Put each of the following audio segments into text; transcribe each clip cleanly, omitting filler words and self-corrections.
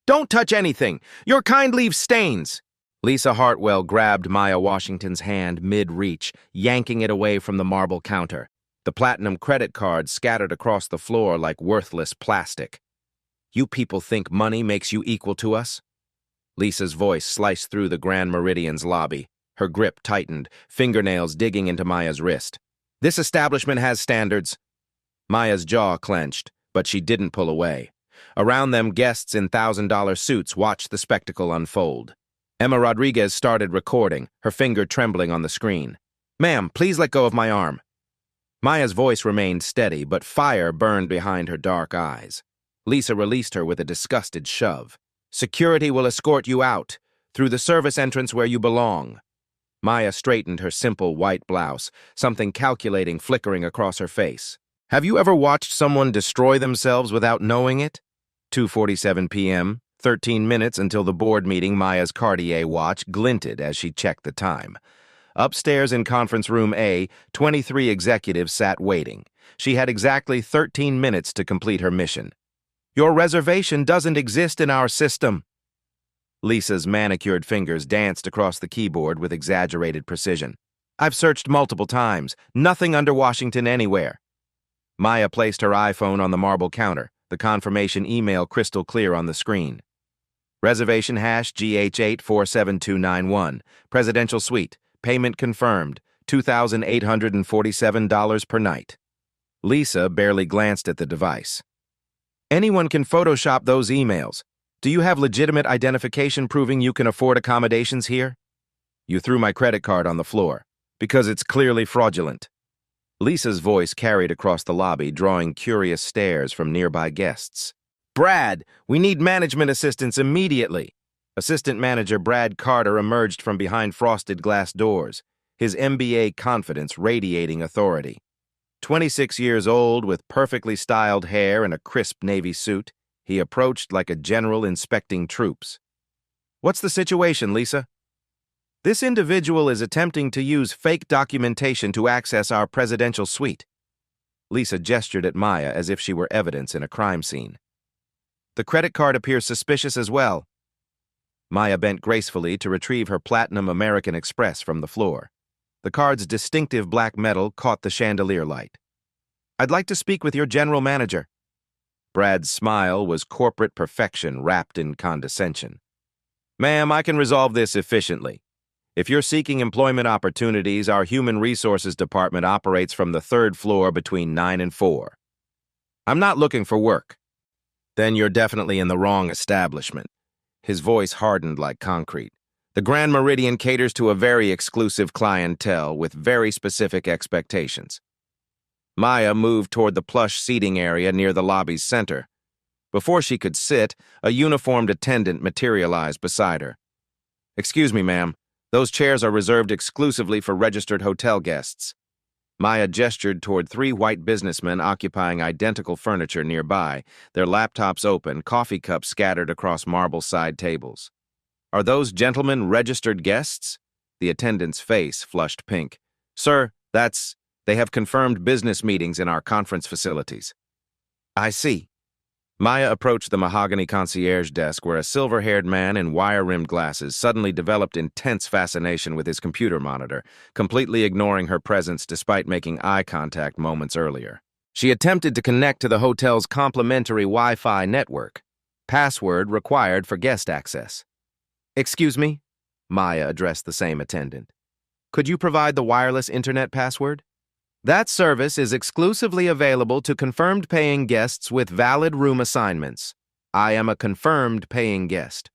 Don't touch anything. Your kind leaves stains. Lisa Hartwell grabbed Maya Washington's hand mid-reach, yanking it away from the marble counter. The platinum credit cards scattered across the floor like worthless plastic. You people think money makes you equal to us? Lisa's voice sliced through the Grand Meridian's lobby. Her grip tightened, fingernails digging into Maya's wrist. This establishment has standards. Maya's jaw clenched, but she didn't pull away. Around them, guests in $1,000 suits watched the spectacle unfold. Emma Rodriguez started recording, her finger trembling on the screen. "Ma'am, please let go of my arm." Maya's voice remained steady, but fire burned behind her dark eyes. Lisa released her with a disgusted shove. "Security will escort you out, through the service entrance where you belong." Maya straightened her simple white blouse, something calculating flickering across her face. Have you ever watched someone destroy themselves without knowing it? 2:47 p.m., 13 minutes until the board meeting. Maya's Cartier watch glinted as she checked the time. Upstairs in conference room A, 23 executives sat waiting. She had exactly 13 minutes to complete her mission. "Your reservation doesn't exist in our system." Lisa's manicured fingers danced across the keyboard with exaggerated precision. "I've searched multiple times. Nothing under Washington anywhere." Maya placed her iPhone on the marble counter, the confirmation email crystal clear on the screen. Reservation hash GH847291. Presidential suite. Payment confirmed. $2,847 per night. Lisa barely glanced at the device. "Anyone can Photoshop those emails. Do you have legitimate identification proving you can afford accommodations here?" "You threw my credit card on the floor. Because it's clearly fraudulent." Lisa's voice carried across the lobby, drawing curious stares from nearby guests. "Brad, we need management assistance immediately." Assistant manager Brad Carter emerged from behind frosted glass doors, his MBA confidence radiating authority. 26 years old, with perfectly styled hair and a crisp navy suit, he approached like a general inspecting troops. "What's the situation, Lisa?" "This individual is attempting to use fake documentation to access our presidential suite." Lisa gestured at Maya as if she were evidence in a crime scene. "The credit card appears suspicious as well." Maya bent gracefully to retrieve her platinum American Express from the floor. The card's distinctive black metal caught the chandelier light. "I'd like to speak with your general manager." Brad's smile was corporate perfection wrapped in condescension. "Ma'am, I can resolve this efficiently. If you're seeking employment opportunities, our Human Resources Department operates from the 3rd floor between 9 and 4. "I'm not looking for work." "Then you're definitely in the wrong establishment." His voice hardened like concrete. "The Grand Meridian caters to a very exclusive clientele with very specific expectations." Maya moved toward the plush seating area near the lobby's center. Before she could sit, a uniformed attendant materialized beside her. "Excuse me, ma'am. Those chairs are reserved exclusively for registered hotel guests." Maya gestured toward 3 white businessmen occupying identical furniture nearby, their laptops open, coffee cups scattered across marble side tables. "Are those gentlemen registered guests?" The attendant's face flushed pink. "Sir, they have confirmed business meetings in our conference facilities." "I see." Maya approached the mahogany concierge desk where a silver-haired man in wire-rimmed glasses suddenly developed intense fascination with his computer monitor, completely ignoring her presence despite making eye contact moments earlier. She attempted to connect to the hotel's complimentary Wi-Fi network. Password required for guest access. "Excuse me?" Maya addressed the same attendant. "Could you provide the wireless internet password?" "That service is exclusively available to confirmed paying guests with valid room assignments. I am a confirmed paying guest.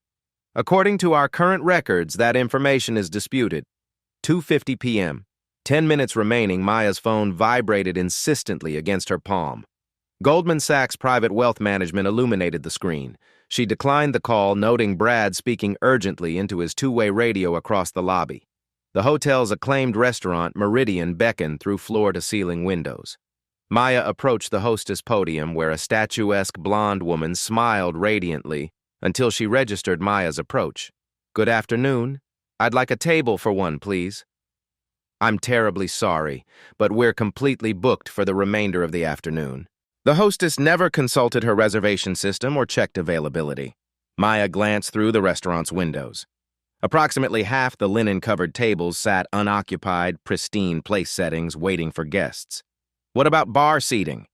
According to our current records, that information is disputed." 2:50 p.m. 10 minutes remaining. Maya's phone vibrated insistently against her palm. Goldman Sachs Private Wealth Management illuminated the screen. She declined the call, noting Brad speaking urgently into his two-way radio across the lobby. The hotel's acclaimed restaurant, Meridian, beckoned through floor-to-ceiling windows. Maya approached the hostess podium where a statuesque blonde woman smiled radiantly until she registered Maya's approach. "Good afternoon. I'd like a table for one, please." "I'm terribly sorry, but we're completely booked for the remainder of the afternoon." The hostess never consulted her reservation system or checked availability. Maya glanced through the restaurant's windows. Approximately half the linen-covered tables sat unoccupied, pristine place settings waiting for guests. What about bar seating?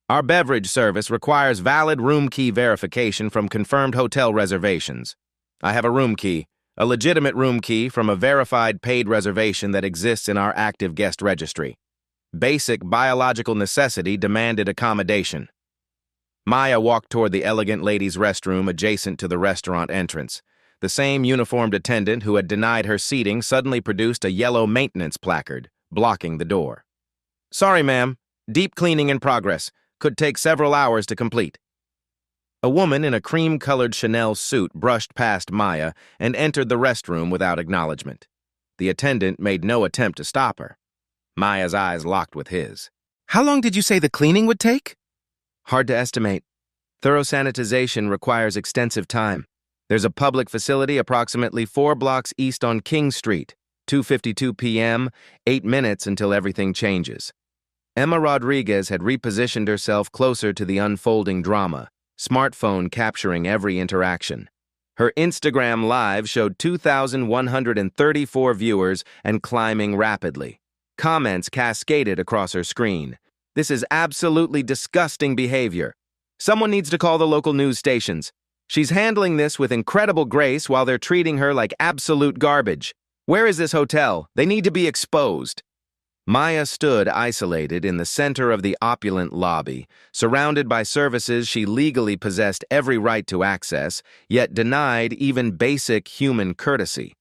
Our beverage service requires valid room key verification from confirmed hotel reservations. I have a room key, a legitimate room key from a verified paid reservation that exists in our active guest registry. Basic biological necessity demanded accommodation. Maya walked toward the elegant ladies' restroom adjacent to the restaurant entrance. The same uniformed attendant who had denied her seating suddenly produced a yellow maintenance placard, blocking the door. Sorry, ma'am. Deep cleaning in progress. Could take several hours to complete. A woman in a cream-colored Chanel suit brushed past Maya and entered the restroom without acknowledgement. The attendant made no attempt to stop her. Maya's eyes locked with his. How long did you say the cleaning would take? Hard to estimate. Thorough sanitization requires extensive time. There's a public facility approximately 4 blocks east on King Street, 2:52 p.m., 8 minutes until everything changes. Emma Rodriguez had repositioned herself closer to the unfolding drama, smartphone capturing every interaction. Her Instagram Live showed 2,134 viewers and climbing rapidly. Comments cascaded across her screen. This is absolutely disgusting behavior. Someone needs to call the local news stations. She's handling this with incredible grace while they're treating her like absolute garbage. Where is this hotel? They need to be exposed. Maya stood isolated in the center of the opulent lobby, surrounded by services she legally possessed every right to access, yet denied even basic human courtesy.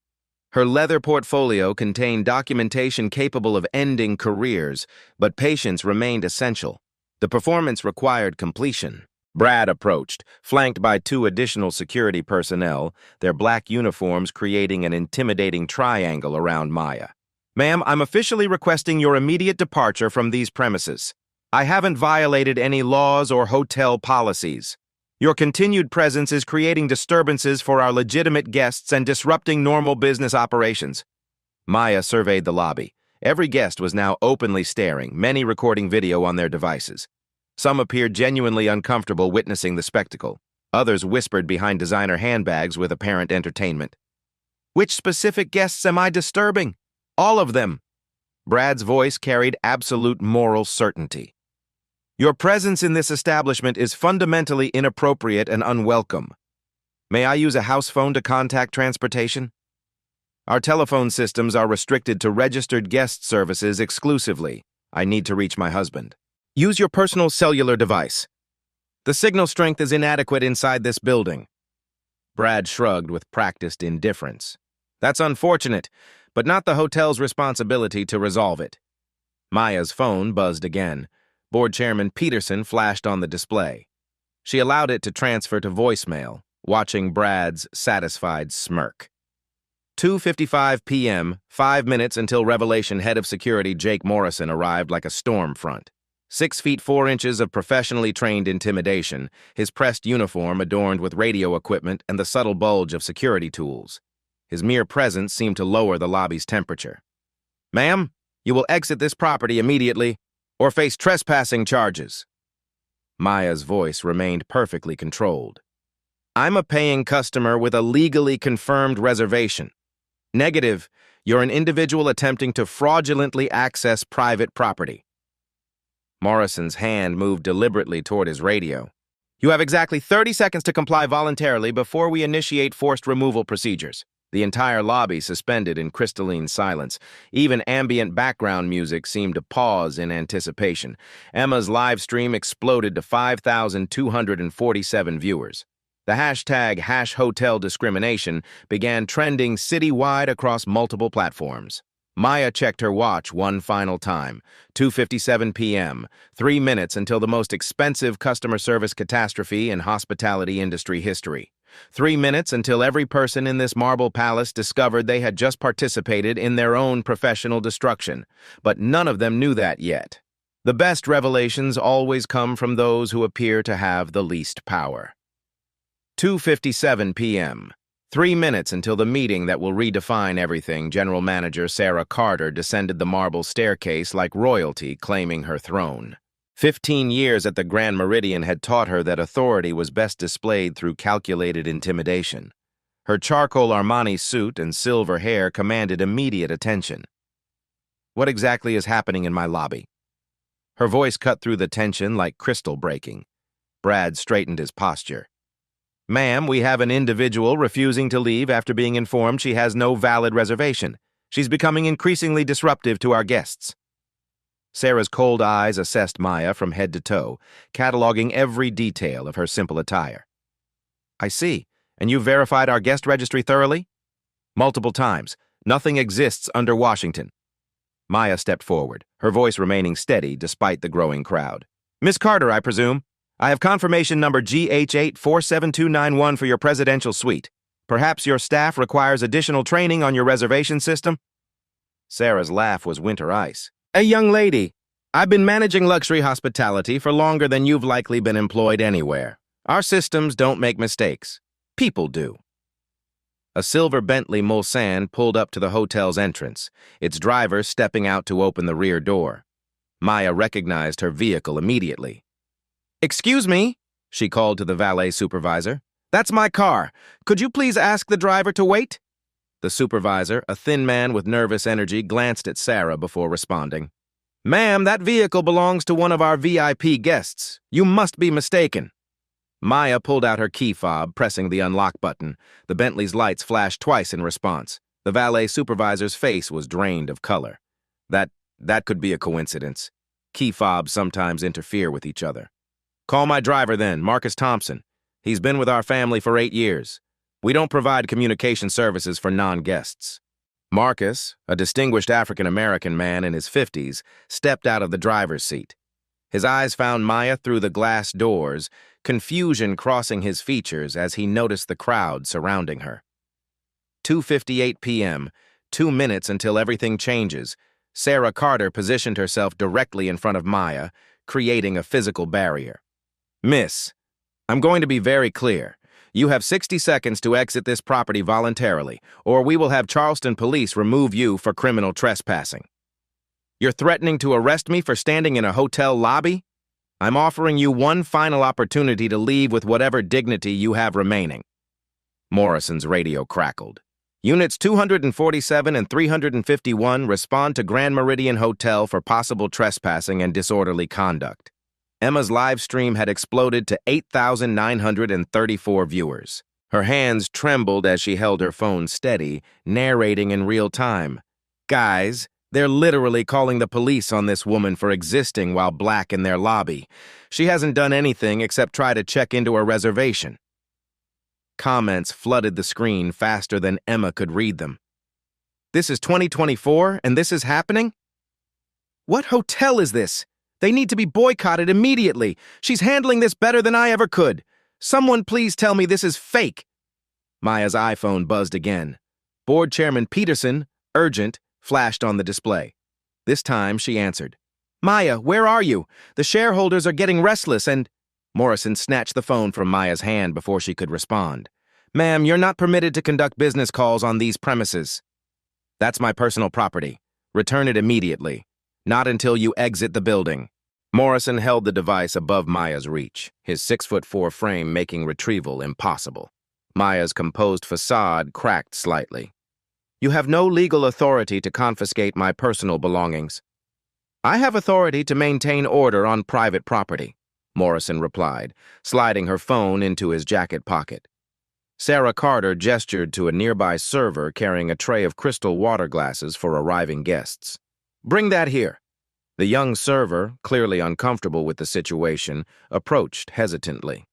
Her leather portfolio contained documentation capable of ending careers, but patience remained essential. The performance required completion. Brad approached, flanked by 2 additional security personnel, their black uniforms creating an intimidating triangle around Maya. Ma'am, I'm officially requesting your immediate departure from these premises. I haven't violated any laws or hotel policies. Your continued presence is creating disturbances for our legitimate guests and disrupting normal business operations. Maya surveyed the lobby. Every guest was now openly staring, many recording video on their devices. Some appeared genuinely uncomfortable witnessing the spectacle. Others whispered behind designer handbags with apparent entertainment. Which specific guests am I disturbing? All of them. Brad's voice carried absolute moral certainty. Your presence in this establishment is fundamentally inappropriate and unwelcome. May I use a house phone to contact transportation? Our telephone systems are restricted to registered guest services exclusively. I need to reach my husband. Use your personal cellular device. The signal strength is inadequate inside this building. Brad shrugged with practiced indifference. That's unfortunate, but not the hotel's responsibility to resolve it. Maya's phone buzzed again. Board Chairman Peterson flashed on the display. She allowed it to transfer to voicemail, watching Brad's satisfied smirk. 2:55 p.m., 5 minutes until Revelation Head of Security Jake Morrison arrived like a storm front. 6 feet 4 inches of professionally trained intimidation, his pressed uniform adorned with radio equipment and the subtle bulge of security tools. His mere presence seemed to lower the lobby's temperature. Ma'am, you will exit this property immediately or face trespassing charges. Maya's voice remained perfectly controlled. I'm a paying customer with a legally confirmed reservation. Negative, you're an individual attempting to fraudulently access private property. Morrison's hand moved deliberately toward his radio. You have exactly 30 seconds to comply voluntarily before we initiate forced removal procedures. The entire lobby suspended in crystalline silence. Even ambient background music seemed to pause in anticipation. Emma's live stream exploded to 5,247 viewers. The hashtag #HotelDiscrimination began trending citywide across multiple platforms. Maya checked her watch one final time, 2:57 p.m., 3 minutes until the most expensive customer service catastrophe in hospitality industry history. 3 minutes until every person in this marble palace discovered they had just participated in their own professional destruction, but none of them knew that yet. The best revelations always come from those who appear to have the least power. 2:57 p.m. 3 minutes until the meeting that will redefine everything. General Manager Sarah Carter descended the marble staircase like royalty claiming her throne. 15 years at the Grand Meridian had taught her that authority was best displayed through calculated intimidation. Her charcoal Armani suit and silver hair commanded immediate attention. "What exactly is happening in my lobby?" Her voice cut through the tension like crystal breaking. Brad straightened his posture. "Ma'am, we have an individual refusing to leave after being informed she has no valid reservation. She's becoming increasingly disruptive to our guests." Sarah's cold eyes assessed Maya from head to toe, cataloging every detail of her simple attire. "I see. And you've verified our guest registry thoroughly?" "Multiple times. Nothing exists under Washington." Maya stepped forward, her voice remaining steady despite the growing crowd. "Miss Carter, I presume? I have confirmation number GH847291 for your presidential suite. Perhaps your staff requires additional training on your reservation system?" Sarah's laugh was winter ice. "Hey, young lady, I've been managing luxury hospitality for longer than you've likely been employed anywhere. Our systems don't make mistakes. People do." A silver Bentley Mulsanne pulled up to the hotel's entrance, its driver stepping out to open the rear door. Maya recognized her vehicle immediately. "Excuse me," she called to the valet supervisor. "That's my car. Could you please ask the driver to wait?" The supervisor, a thin man with nervous energy, glanced at Sarah before responding. "Ma'am, that vehicle belongs to one of our VIP guests. You must be mistaken." Maya pulled out her key fob, pressing the unlock button. The Bentley's lights flashed twice in response. The valet supervisor's face was drained of color. That could be a coincidence. Key fobs sometimes interfere with each other. "Call my driver then, Marcus Thompson. He's been with our family for 8 years. We don't provide communication services for non-guests." Marcus, a distinguished African-American man in his 50s, stepped out of the driver's seat. His eyes found Maya through the glass doors, confusion crossing his features as he noticed the crowd surrounding her. 2:58 p.m., 2 minutes until everything changes. Sarah Carter positioned herself directly in front of Maya, creating a physical barrier. "Miss, I'm going to be very clear. You have 60 seconds to exit this property voluntarily, or we will have Charleston police remove you for criminal trespassing. You're threatening to arrest me for standing in a hotel lobby? I'm offering you one final opportunity to leave with whatever dignity you have remaining." Morrison's radio crackled. "Units 247 and 351 respond to Grand Meridian Hotel for possible trespassing and disorderly conduct." Emma's live stream had exploded to 8,934 viewers. Her hands trembled as she held her phone steady, narrating in real time. "Guys, they're literally calling the police on this woman for existing while black in their lobby. She hasn't done anything except try to check into her reservation." Comments flooded the screen faster than Emma could read them. "This is 2024 and this is happening? What hotel is this? They need to be boycotted immediately. She's handling this better than I ever could. Someone please tell me this is fake." Maya's iPhone buzzed again. Board Chairman Peterson, urgent, flashed on the display. This time she answered. "Maya, where are you? The shareholders are getting restless and—" Morrison snatched the phone from Maya's hand before she could respond. "Ma'am, you're not permitted to conduct business calls on these premises." "That's my personal property. Return it immediately. Not until you exit the building." Morrison held the device above Maya's reach, his 6'4" frame making retrieval impossible. Maya's composed facade cracked slightly. "You have no legal authority to confiscate my personal belongings." "I have authority to maintain order on private property," Morrison replied, sliding her phone into his jacket pocket. Sarah Carter gestured to a nearby server carrying a tray of crystal water glasses for arriving guests. "Bring that here." The young server, clearly uncomfortable with the situation, approached hesitantly.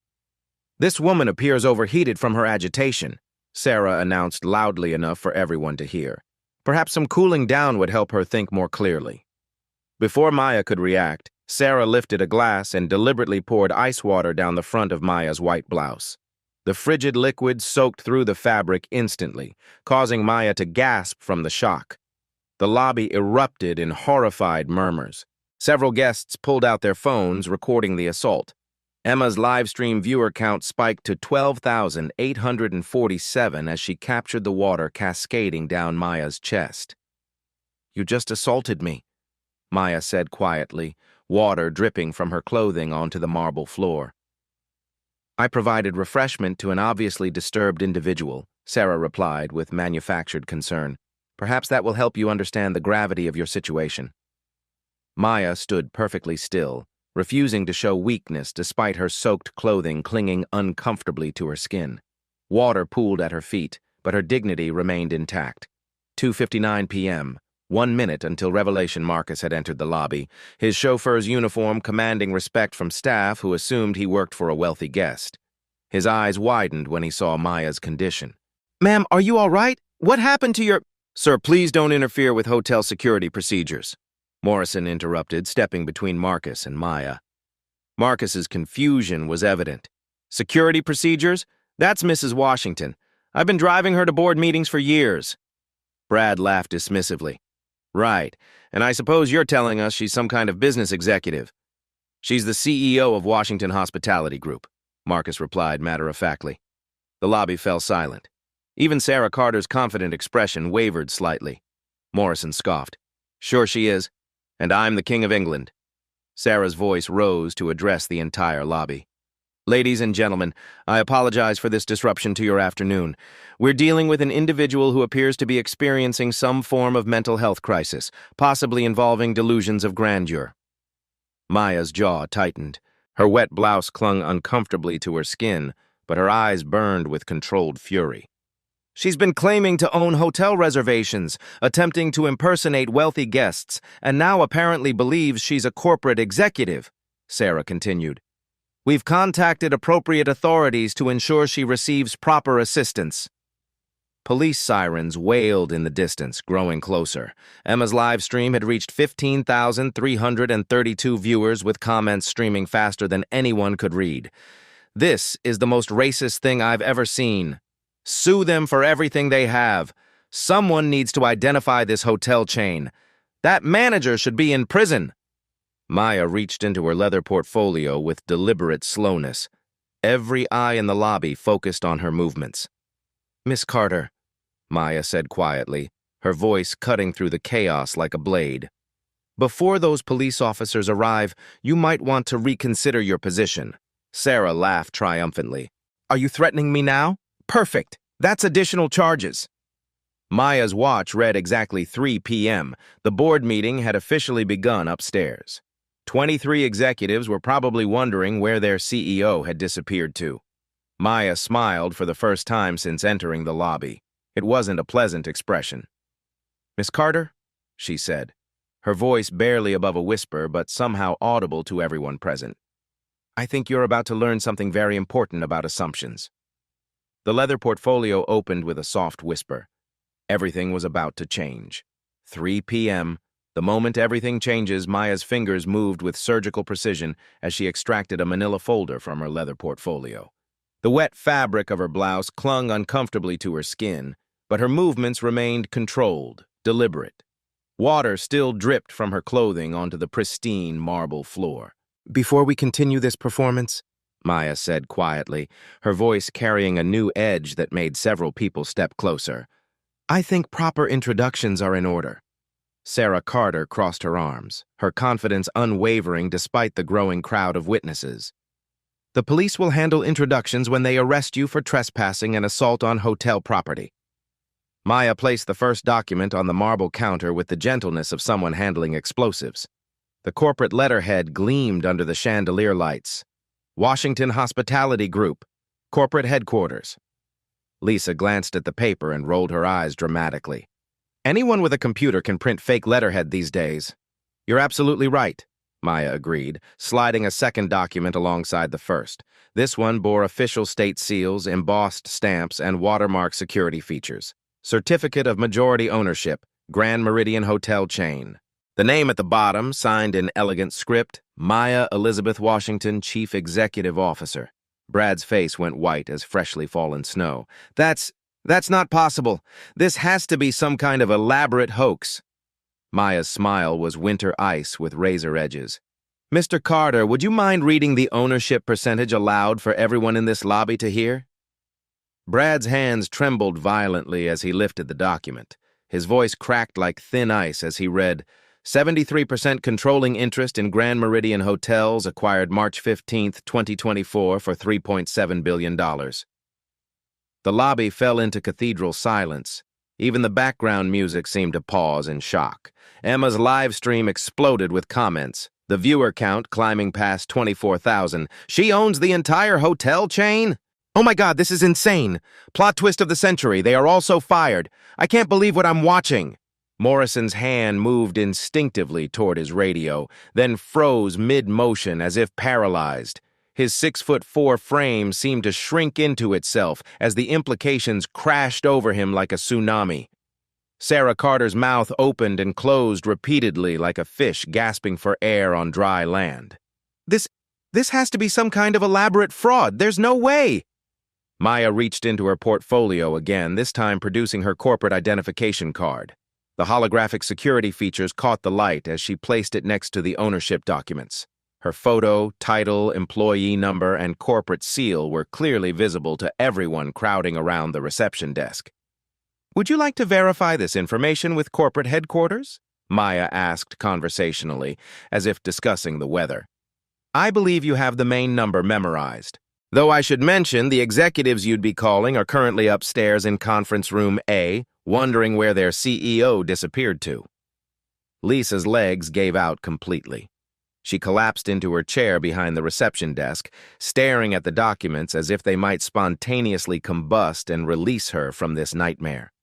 "This woman appears overheated from her agitation," Sarah announced loudly enough for everyone to hear. Perhaps some cooling down would help her think more clearly. Before Maya could react, Sarah lifted a glass and deliberately poured ice water down the front of Maya's white blouse. The frigid liquid soaked through the fabric instantly, causing Maya to gasp from the shock. The lobby erupted in horrified murmurs. Several guests pulled out their phones, recording the assault. Emma's live stream viewer count spiked to 12,847 as she captured the water cascading down Maya's chest. "You just assaulted me," Maya said quietly, water dripping from her clothing onto the marble floor. "I provided refreshment to an obviously disturbed individual," Sarah replied with manufactured concern. "Perhaps that will help you understand the gravity of your situation." Maya stood perfectly still, refusing to show weakness despite her soaked clothing clinging uncomfortably to her skin. Water pooled at her feet, but her dignity remained intact. 2:59 p.m., 1 minute until Revelation Marcus had entered the lobby, his chauffeur's uniform commanding respect from staff who assumed he worked for a wealthy guest. His eyes widened when he saw Maya's condition. "Ma'am, are you all right? What happened to your—" "Sir, please don't interfere with hotel security procedures," Morrison interrupted, stepping between Marcus and Maya. Marcus's confusion was evident. "Security procedures? That's Mrs. Washington. I've been driving her to board meetings for years." Brad laughed dismissively. "Right, and I suppose you're telling us she's some kind of business executive." "She's the CEO of Washington Hospitality Group," Marcus replied matter-of-factly. The lobby fell silent. Even Sarah Carter's confident expression wavered slightly. Morrison scoffed. "Sure she is. And I'm the King of England." Sarah's voice rose to address the entire lobby. "Ladies and gentlemen, I apologize for this disruption to your afternoon. We're dealing with an individual who appears to be experiencing some form of mental health crisis, possibly involving delusions of grandeur." Maya's jaw tightened. Her wet blouse clung uncomfortably to her skin, but her eyes burned with controlled fury. "She's been claiming to own hotel reservations, attempting to impersonate wealthy guests, and now apparently believes she's a corporate executive," Sarah continued. "We've contacted appropriate authorities to ensure she receives proper assistance." Police sirens wailed in the distance, growing closer. Emma's live stream had reached 15,332 viewers, with comments streaming faster than anyone could read. "This is the most racist thing I've ever seen. Sue them for everything they have. Someone needs to identify this hotel chain. That manager should be in prison." Maya reached into her leather portfolio with deliberate slowness. Every eye in the lobby focused on her movements. "Miss Carter," Maya said quietly, her voice cutting through the chaos like a blade. "Before those police officers arrive, you might want to reconsider your position." Sarah laughed triumphantly. "Are you threatening me now? Perfect. That's additional charges." Maya's watch read exactly 3 p.m. The board meeting had officially begun upstairs. 23 executives were probably wondering where their CEO had disappeared to. Maya smiled for the first time since entering the lobby. It wasn't a pleasant expression. "Miss Carter," she said, her voice barely above a whisper but somehow audible to everyone present. "I think you're about to learn something very important about assumptions." The leather portfolio opened with a soft whisper. Everything was about to change. 3 p.m. The moment everything changes, Maya's fingers moved with surgical precision as she extracted a manila folder from her leather portfolio. The wet fabric of her blouse clung uncomfortably to her skin, but her movements remained controlled, deliberate. Water still dripped from her clothing onto the pristine marble floor. "Before we continue this performance," Maya said quietly, her voice carrying a new edge that made several people step closer, "I think proper introductions are in order." Sarah Carter crossed her arms, her confidence unwavering despite the growing crowd of witnesses. "The police will handle introductions when they arrest you for trespassing and assault on hotel property." Maya placed the first document on the marble counter with the gentleness of someone handling explosives. The corporate letterhead gleamed under the chandelier lights. "Washington Hospitality Group, Corporate Headquarters." Lisa glanced at the paper and rolled her eyes dramatically. "Anyone with a computer can print fake letterhead these days." "You're absolutely right," Maya agreed, sliding a second document alongside the first. This one bore official state seals, embossed stamps, and watermark security features. "Certificate of Majority Ownership, Grand Meridian Hotel Chain." The name at the bottom, signed in elegant script, Maya Elizabeth Washington, Chief Executive Officer. Brad's face went white as freshly fallen snow. That's not possible. This has to be some kind of elaborate hoax." Maya's smile was winter ice with razor edges. "Mr. Carter, would you mind reading the ownership percentage aloud for everyone in this lobby to hear?" Brad's hands trembled violently as he lifted the document. His voice cracked like thin ice as he read, 73% controlling interest in Grand Meridian Hotels acquired March 15, 2024 for $3.7 billion. The lobby fell into cathedral silence. Even the background music seemed to pause in shock. Emma's live stream exploded with comments, the viewer count climbing past 24,000. She owns the entire hotel chain? Oh my God, this is insane. Plot twist of the century. They are also fired. I can't believe what I'm watching. Morrison's hand moved instinctively toward his radio, then froze mid-motion as if paralyzed. His 6'4" frame seemed to shrink into itself as the implications crashed over him like a tsunami. Sarah Carter's mouth opened and closed repeatedly like a fish gasping for air on dry land. This has to be some kind of elaborate fraud. There's no way. Maya reached into her portfolio again, this time producing her corporate identification card. The holographic security features caught the light as she placed it next to the ownership documents. Her photo, title, employee number, and corporate seal were clearly visible to everyone crowding around the reception desk. Would you like to verify this information with corporate headquarters? Maya asked conversationally, as if discussing the weather. I believe you have the main number memorized. Though I should mention, the executives you'd be calling are currently upstairs in conference room A, wondering where their CEO disappeared to. Lisa's legs gave out completely. She collapsed into her chair behind the reception desk, staring at the documents as if they might spontaneously combust and release her from this nightmare.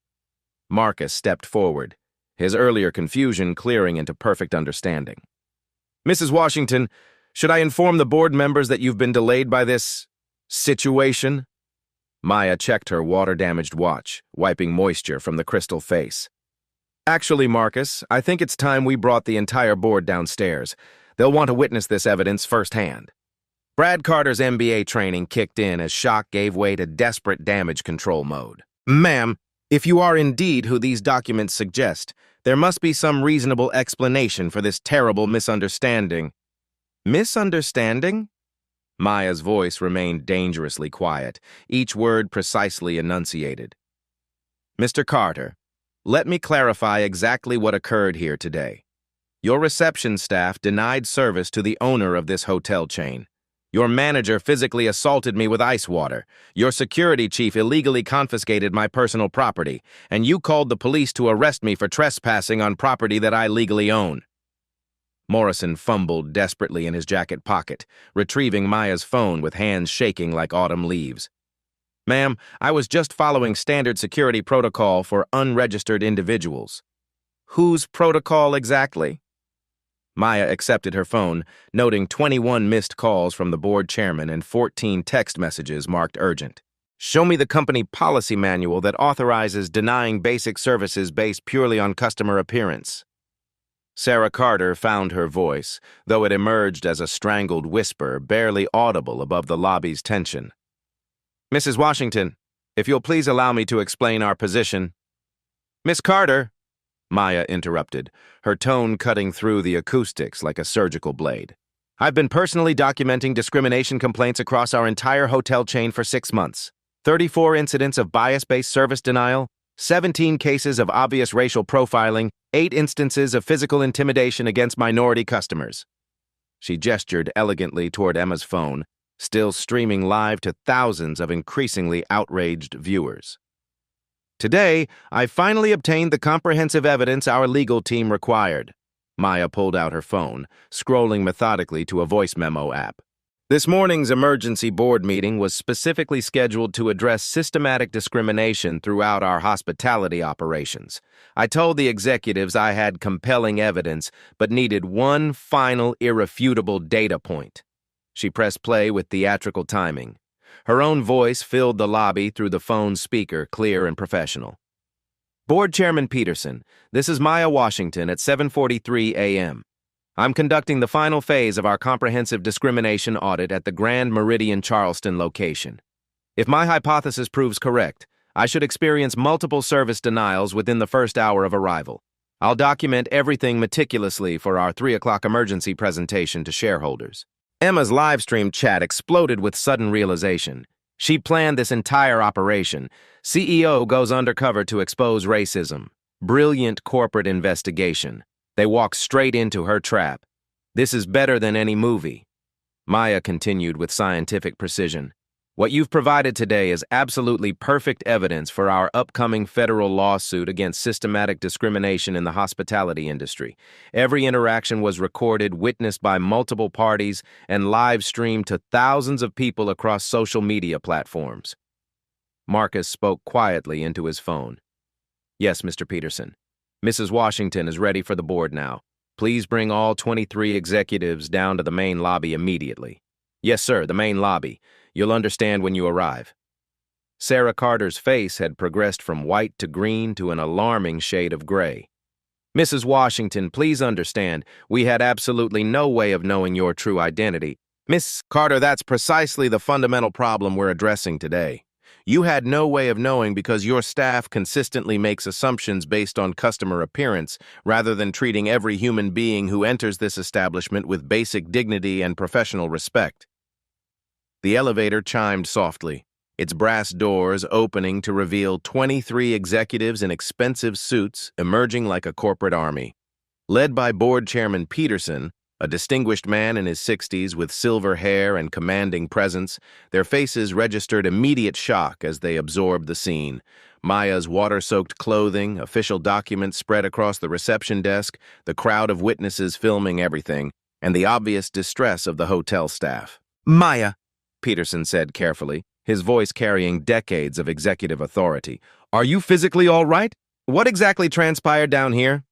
Marcus stepped forward, his earlier confusion clearing into perfect understanding. Mrs. Washington, should I inform the board members that you've been delayed by this situation? Maya checked her water-damaged watch, wiping moisture from the crystal face. Actually, Marcus, I think it's time we brought the entire board downstairs. They'll want to witness this evidence firsthand. Brad Carter's MBA training kicked in as shock gave way to desperate damage control mode. Ma'am, if you are indeed who these documents suggest, there must be some reasonable explanation for this terrible misunderstanding. Misunderstanding? Maya's voice remained dangerously quiet, each word precisely enunciated. Mr. Carter, let me clarify exactly what occurred here today. Your reception staff denied service to the owner of this hotel chain. Your manager physically assaulted me with ice water. Your security chief illegally confiscated my personal property, and you called the police to arrest me for trespassing on property that I legally own. Morrison fumbled desperately in his jacket pocket, retrieving Maya's phone with hands shaking like autumn leaves. Ma'am, I was just following standard security protocol for unregistered individuals. Whose protocol exactly? Maya accepted her phone, noting 21 missed calls from the board chairman and 14 text messages marked urgent. Show me the company policy manual that authorizes denying basic services based purely on customer appearance. Sarah Carter found her voice, though it emerged as a strangled whisper, barely audible above the lobby's tension. Mrs. Washington, if you'll please allow me to explain our position. Miss Carter, Maya interrupted, her tone cutting through the acoustics like a surgical blade. I've been personally documenting discrimination complaints across our entire hotel chain for 6 months. 34 incidents of bias-based service denial, 17 cases of obvious racial profiling, 8 instances of physical intimidation against minority customers. She gestured elegantly toward Emma's phone, still streaming live to thousands of increasingly outraged viewers. Today, I finally obtained the comprehensive evidence our legal team required. Maya pulled out her phone, scrolling methodically to a voice memo app. This morning's emergency board meeting was specifically scheduled to address systematic discrimination throughout our hospitality operations. I told the executives I had compelling evidence, but needed one final irrefutable data point. She pressed play with theatrical timing. Her own voice filled the lobby through the phone's speaker, clear and professional. Board Chairman Peterson, this is Maya Washington at 7:43 a.m. I'm conducting the final phase of our comprehensive discrimination audit at the Grand Meridian Charleston location. If my hypothesis proves correct, I should experience multiple service denials within the first hour of arrival. I'll document everything meticulously for our 3 o'clock emergency presentation to shareholders. Emma's livestream chat exploded with sudden realization. She planned this entire operation. CEO goes undercover to expose racism. Brilliant corporate investigation. They walk straight into her trap. This is better than any movie. Maya continued with scientific precision. What you've provided today is absolutely perfect evidence for our upcoming federal lawsuit against systematic discrimination in the hospitality industry. Every interaction was recorded, witnessed by multiple parties, and live-streamed to thousands of people across social media platforms. Marcus spoke quietly into his phone. Yes, Mr. Peterson. Mrs. Washington is ready for the board now. Please bring all 23 executives down to the main lobby immediately. Yes, sir, the main lobby. You'll understand when you arrive. Sarah Carter's face had progressed from white to green to an alarming shade of gray. Mrs. Washington, please understand, we had absolutely no way of knowing your true identity. Miss Carter, that's precisely the fundamental problem we're addressing today. You had no way of knowing because your staff consistently makes assumptions based on customer appearance, rather than treating every human being who enters this establishment with basic dignity and professional respect. The elevator chimed softly, its brass doors opening to reveal 23 executives in expensive suits emerging like a corporate army. Led by Board Chairman Peterson, a distinguished man in his 60s with silver hair and commanding presence, their faces registered immediate shock as they absorbed the scene. Maya's water-soaked clothing, official documents spread across the reception desk, the crowd of witnesses filming everything, and the obvious distress of the hotel staff. Maya, Peterson said carefully, his voice carrying decades of executive authority. Are you physically all right? What exactly transpired down here?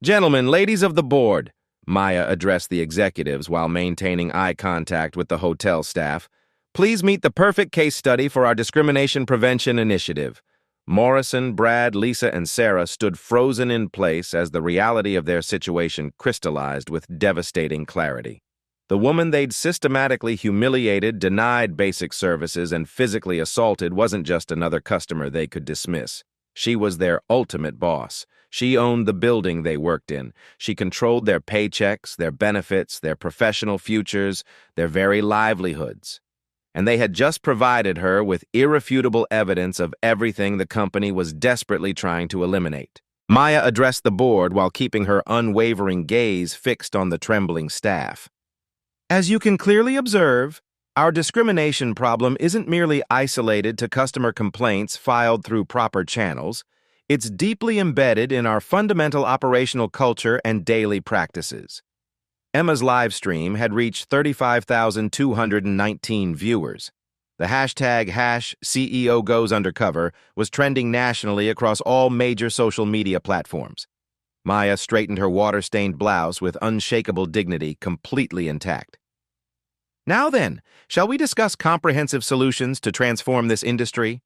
Gentlemen, ladies of the board, Maya addressed the executives while maintaining eye contact with the hotel staff. Please meet the perfect case study for our discrimination prevention initiative. Morrison, Brad, Lisa, and Sarah stood frozen in place as the reality of their situation crystallized with devastating clarity. The woman they'd systematically humiliated, denied basic services, and physically assaulted wasn't just another customer they could dismiss. She was their ultimate boss. She owned the building they worked in. She controlled their paychecks, their benefits, their professional futures, their very livelihoods. And they had just provided her with irrefutable evidence of everything the company was desperately trying to eliminate. Maya addressed the board while keeping her unwavering gaze fixed on the trembling staff. As you can clearly observe, our discrimination problem isn't merely isolated to customer complaints filed through proper channels. It's deeply embedded in our fundamental operational culture and daily practices. Emma's live stream had reached 35,219 viewers. The hashtag #CEOGoesUndercover was trending nationally across all major social media platforms. Maya straightened her water-stained blouse with unshakable dignity, completely intact. Now then, shall we discuss comprehensive solutions to transform this industry?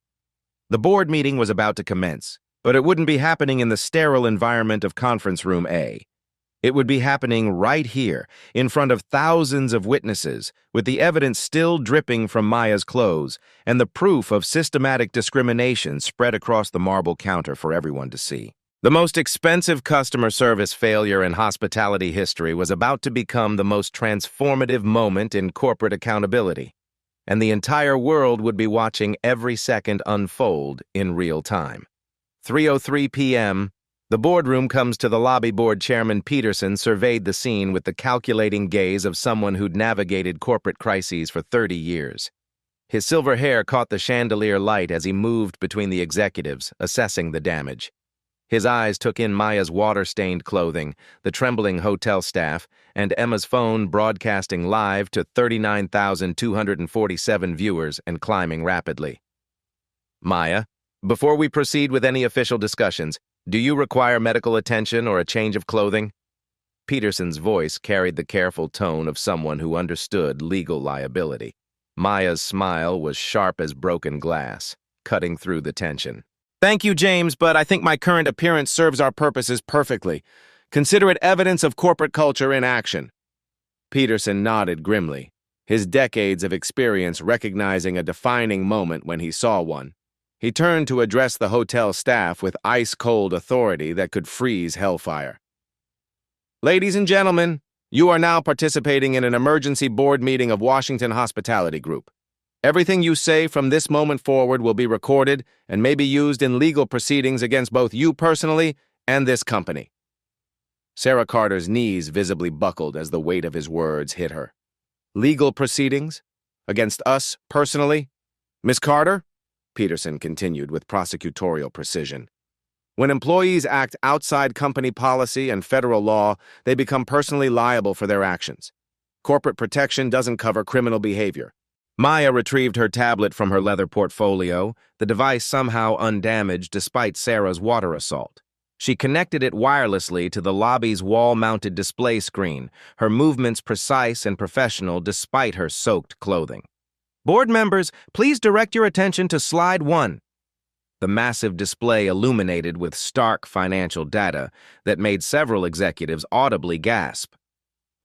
The board meeting was about to commence, but it wouldn't be happening in the sterile environment of Conference Room A. It would be happening right here, in front of thousands of witnesses, with the evidence still dripping from Maya's clothes, and the proof of systematic discrimination spread across the marble counter for everyone to see. The most expensive customer service failure in hospitality history was about to become the most transformative moment in corporate accountability, and the entire world would be watching every second unfold in real time. 3:03 p.m., the boardroom comes to the lobby. Board Chairman Peterson surveyed the scene with the calculating gaze of someone who'd navigated corporate crises for 30 years. His silver hair caught the chandelier light as he moved between the executives, assessing the damage. His eyes took in Maya's water-stained clothing, the trembling hotel staff, and Emma's phone broadcasting live to 39,247 viewers and climbing rapidly. Maya, before we proceed with any official discussions, do you require medical attention or a change of clothing? Peterson's voice carried the careful tone of someone who understood legal liability. Maya's smile was sharp as broken glass, cutting through the tension. Thank you, James, but I think my current appearance serves our purposes perfectly. Consider it evidence of corporate culture in action. Peterson nodded grimly, his decades of experience recognizing a defining moment when he saw one. He turned to address the hotel staff with ice-cold authority that could freeze hellfire. Ladies and gentlemen, you are now participating in an emergency board meeting of Washington Hospitality Group. Everything you say from this moment forward will be recorded and may be used in legal proceedings against both you personally and this company. Sarah Carter's knees visibly buckled as the weight of his words hit her. Legal proceedings? Against us, personally? Miss Carter? Peterson continued with prosecutorial precision. When employees act outside company policy and federal law, they become personally liable for their actions. Corporate protection doesn't cover criminal behavior. Maya retrieved her tablet from her leather portfolio, the device somehow undamaged despite Sarah's water assault. She connected it wirelessly to the lobby's wall-mounted display screen, her movements precise and professional despite her soaked clothing. Board members, please direct your attention to Slide 1. The massive display illuminated with stark financial data that made several executives audibly gasp.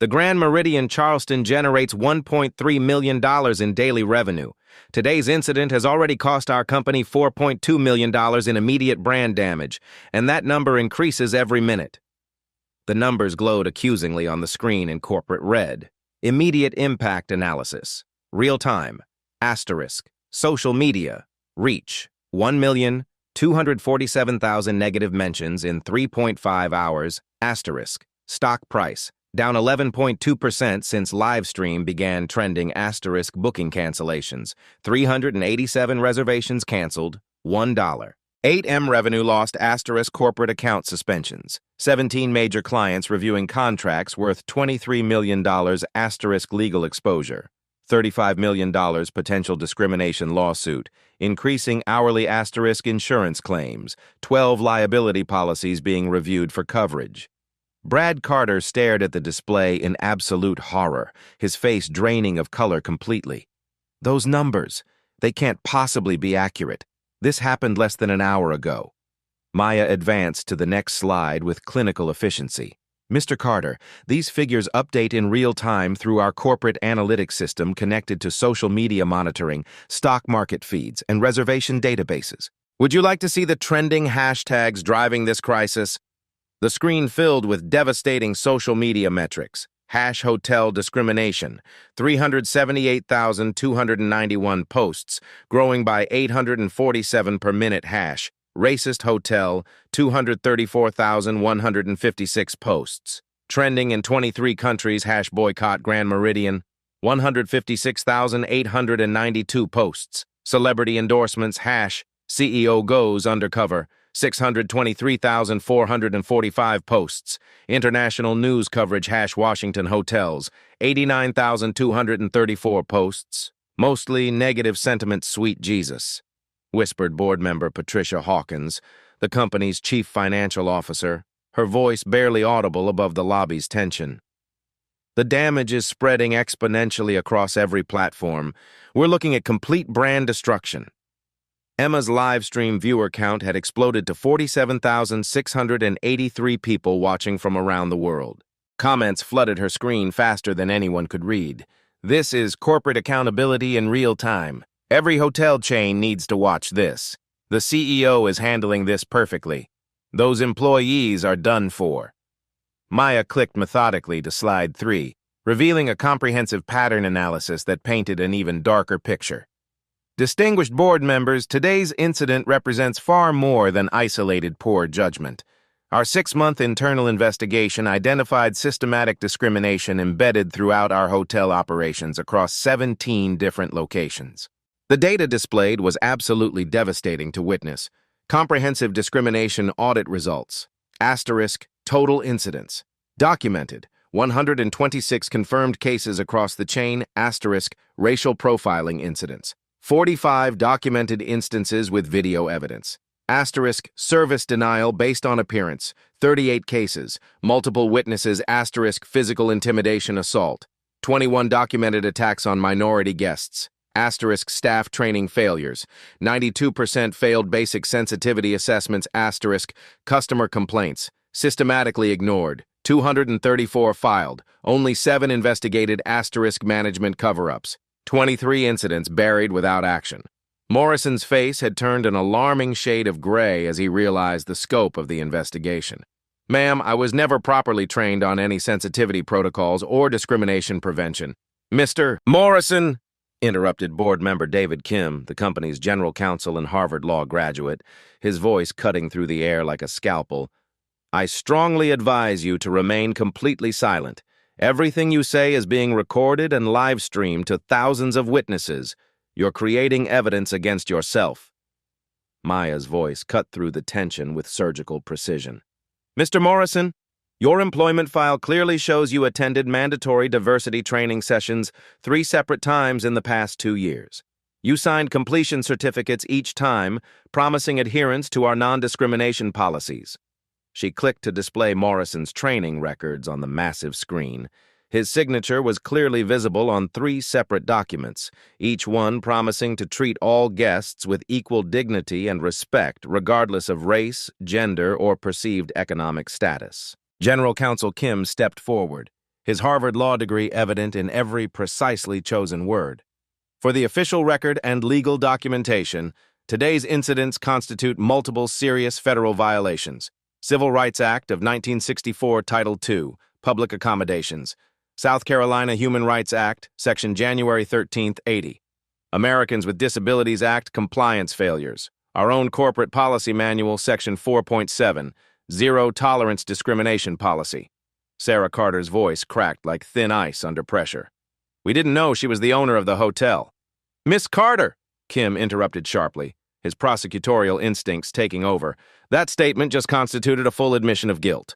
The Grand Meridian Charleston generates $1.3 million in daily revenue. Today's incident has already cost our company $4.2 million in immediate brand damage, and that number increases every minute. The numbers glowed accusingly on the screen in corporate red. Immediate impact analysis. Real time. Asterisk. Social media. Reach. 1,247,000 negative mentions in 3.5 hours. Asterisk. Stock price. Down 11.2% since Livestream began trending. Asterisk. Booking cancellations. 387 reservations canceled. $1. 8M revenue lost. Asterisk. Corporate account suspensions. 17 major clients reviewing contracts worth $23 million. Asterisk. Legal exposure. $35 million potential discrimination lawsuit, increasing hourly asterisk insurance claims, 12 liability policies being reviewed for coverage. Brad Carter stared at the display in absolute horror, his face draining of color completely. Those numbers, they can't possibly be accurate. This happened less than an hour ago. Maya advanced to the next slide with clinical efficiency. Mr. Carter, these figures update in real time through our corporate analytics system connected to social media monitoring, stock market feeds, and reservation databases. Would you like to see the trending hashtags driving this crisis? The screen filled with devastating social media metrics. Hotel discrimination, 378,291 posts, growing by 847 per minute. Racist hotel, 234,156 posts. Trending in 23 countries. Boycott Grand Meridian, 156,892 posts. Celebrity endorsements. CEO goes undercover, 623,445 posts. International news coverage. Washington hotels, 89,234 posts. Mostly negative sentiment. Sweet Jesus, whispered board member Patricia Hawkins, the company's chief financial officer, her voice barely audible above the lobby's tension. The damage is spreading exponentially across every platform. We're looking at complete brand destruction. Emma's live stream viewer count had exploded to 47,683 people watching from around the world. Comments flooded her screen faster than anyone could read. This is corporate accountability in real time. Every hotel chain needs to watch this. The CEO is handling this perfectly. Those employees are done for. Maya clicked methodically to Slide 3, revealing a comprehensive pattern analysis that painted an even darker picture. Distinguished board members, today's incident represents far more than isolated poor judgment. Our 6-month internal investigation identified systematic discrimination embedded throughout our hotel operations across 17 different locations. The data displayed was absolutely devastating to witness. Comprehensive discrimination audit results. Asterisk, total incidents. Documented, 126 confirmed cases across the chain. Asterisk, racial profiling incidents. 45 documented instances with video evidence. Asterisk, service denial based on appearance. 38 cases. Multiple witnesses. Asterisk, physical intimidation assault. 21 documented attacks on minority guests. Asterisk, staff training failures. 92% failed basic sensitivity assessments. Asterisk, customer complaints. Systematically ignored. 234 filed. Only 7 investigated. Asterisk, management cover-ups. 23 incidents buried without action. Morrison's face had turned an alarming shade of gray as he realized the scope of the investigation. Ma'am, I was never properly trained on any sensitivity protocols or discrimination prevention. Mr. Morrison, interrupted board member David Kim, the company's general counsel and Harvard Law graduate, his voice cutting through the air like a scalpel. I strongly advise you to remain completely silent. Everything you say is being recorded and live-streamed to thousands of witnesses. You're creating evidence against yourself." Maya's voice cut through the tension with surgical precision. "Mr. Morrison, your employment file clearly shows you attended mandatory diversity training sessions 3 separate times in the past 2 years. You signed completion certificates each time, promising adherence to our non-discrimination policies." She clicked to display Morrison's training records on the massive screen. His signature was clearly visible on 3 separate documents, each one promising to treat all guests with equal dignity and respect, regardless of race, gender, or perceived economic status. General Counsel Kim stepped forward, his Harvard law degree evident in every precisely chosen word. "For the official record and legal documentation, today's incidents constitute multiple serious federal violations. Civil Rights Act of 1964, Title II, Public Accommodations. South Carolina Human Rights Act, Section January 13, 80. Americans with Disabilities Act, Compliance Failures. Our own Corporate Policy Manual, Section 4.7, Zero Tolerance Discrimination Policy." Sarah Carter's voice cracked like thin ice under pressure. "We didn't know she was the owner of the hotel." "Miss Carter," Kim interrupted sharply, his prosecutorial instincts taking over, "that statement just constituted a full admission of guilt.